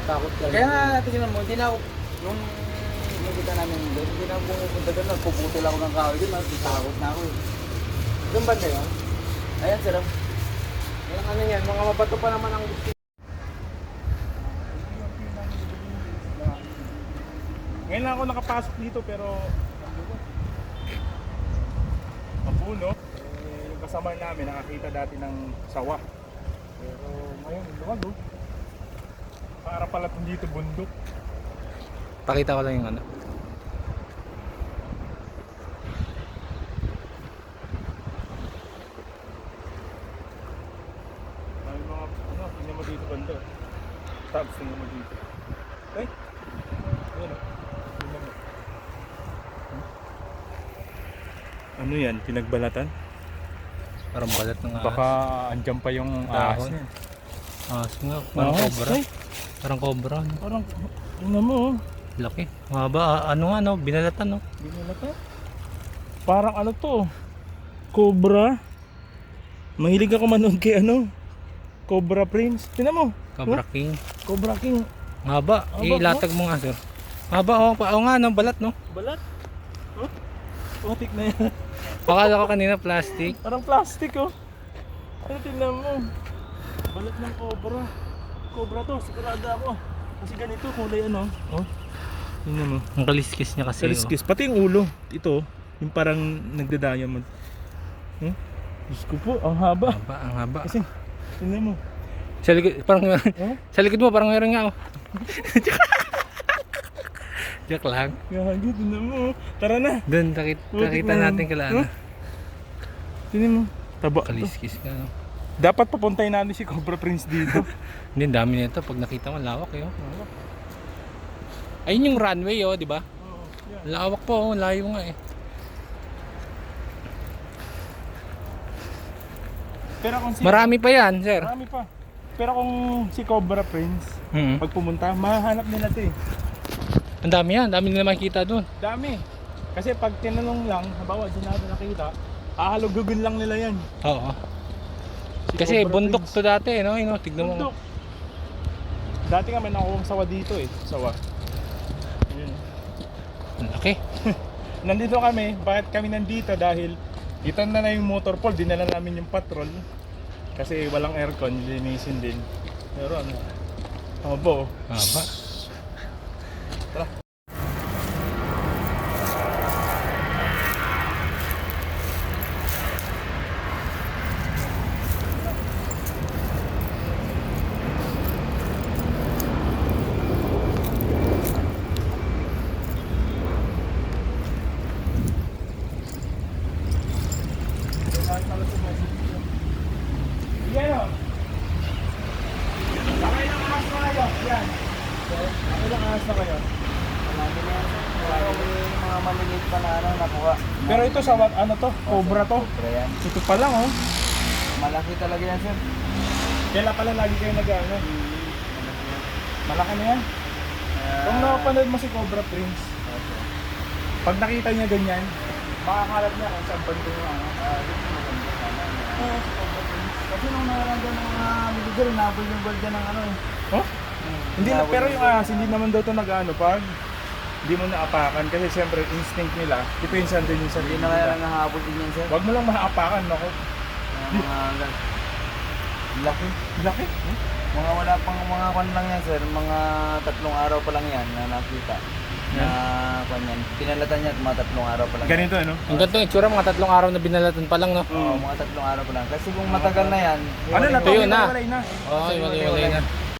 Takot ka. Kaya nga, tingnan mo, hindi na ako, nung nakita namin doon, hindi na ako pumupunta doon, nagpuputol ako ng kahoy doon, takot na ako eh. Doon ba na yun? Ayan, sir. Yung ano yan, mga mabato pa naman ang gusto. Ngayon lang ako nakapasok dito pero mapuno. Yung kasama namin nakakita dati ng sawa. Pero ngayon, luwag oh. Para pala dito bundok. Pakita ko lang yung ano. May mga ano, tingnan mo dito banda. Tabs, tingnan mo dito. Ay! Ayan oh. Tingnan mo. Ano yan? Pinagbalatan? Parang balat ng ahas. Baka andyan pa yung ahas Dahon. niya. Ahas nga, parang Ahas, cobra. ay. Parang cobra. No? Parang, tingnan mo oh. Laki. Mahaba. Ano nga, no? Binalatan, no? Binalatan. Parang ano to? Cobra. Mahilig ako manood kay ano? Cobra Prince. Tingnan mo. Cobra Oh, King. Cobra King. Mahaba. Mahaba, Ilatag mo nga, sir. Mahaba. Oo nga, no? Balat, no? Balat. Oh, putik na yan. Akala ko kanina plastic. Parang plastic oh. Ano tingnan mo? Balat ng cobra. Cobra to, sigurado ako. Kasi ganito kulay ano. Oh. Tingnan mo. Ang kaliskis niya kasi. Kaliskis. Pati yung ulo. Ito, yung parang nagda-diamond. Hmm? Diyos ko po, ang haba. Mahaba, ang haba. Kasi, tingnan mo. Sa likod, parang, Oh? sa likod mo, parang meron nga, oh. Joke lang. Gagi, tingnan mo. Tara na. Doon, nakita natin kala ano. Tingnan mo. Taba. to. Kaliskis ka, no? Dapat papuntahin natin si Cobra Prince dito. Hindi, ang dami nito. Pag nakita mo, lawak, eh, oh. Ayun yung runway, oh, di ba? Oo, yan. Lawak po, oh. Layo nga, eh. Pero kung si... Marami pa yan, sir. Marami pa. Pero kung si Cobra Prince, Mm. pag pumunta, mahanap nila ito eh. Ang dami yan, dami nila makikita doon. Dami. Kasi pag tinanong lang, habawa, di natin nakita, hahalugugin lang nila yan. Oo. Si Kasi Cobra bundok Prince. to dati, no? Ino, tignan mo. Bundok. Dati nga may nakuha sawa dito eh. Sawa. Yun. Ang laki. Nandito kami, bakit kami nandito? Dahil ito na yung motor pool, dinala namin yung patrol. Kasi walang aircon, linisin din. Pero ano, haba oh. Haba. Tara. Yan o. Sakay ng ahas na kayo. Yan. Sakay ng ahas na kayo. Marami na yan, sir. Marami yung mga maliliit pa na ano, nakuha. Pero ito sa ano to? Cobra to? Cobra yan. Ito pa lang oh. Malaki talaga yan, sir. Kailan pala lagi kayo nag-ano? Malaki yan. Malaki na yan. Kung napanood mo si Cobra Prince, pag nakita niya ganyan, makakalat niya kung saan bando yung ano. Yun yung maganda sana. Oo, si Cobra Prince. Kasi nung nararamdaman ng mga military, nabol yung gold dyan ng ano eh. Oh? Hindi na, pero yung ahas, hindi naman daw ito nag-ano pag hindi mo naapakan kasi siyempre instinct nila, depensan din yung Hindi sarili na kaya nila. lang nahabol din yan, sir. Huwag mo lang maapakan, nako. Mga laki. Laki. Mga wala pang mga kwan lang yan, sir. Mga 3 araw pa lang yan na nakita. Na kwan yan. Pinalatan niya at mga 3 araw pa lang. Ganito ano? Ang ganito yung itsura, mga 3 araw na binalatan pa lang, no? Oo, mga 3 araw pa lang. Kasi kung matagal na yan, Ano na to? Tuyo na. Hiwalay na. Oo, iwalay na.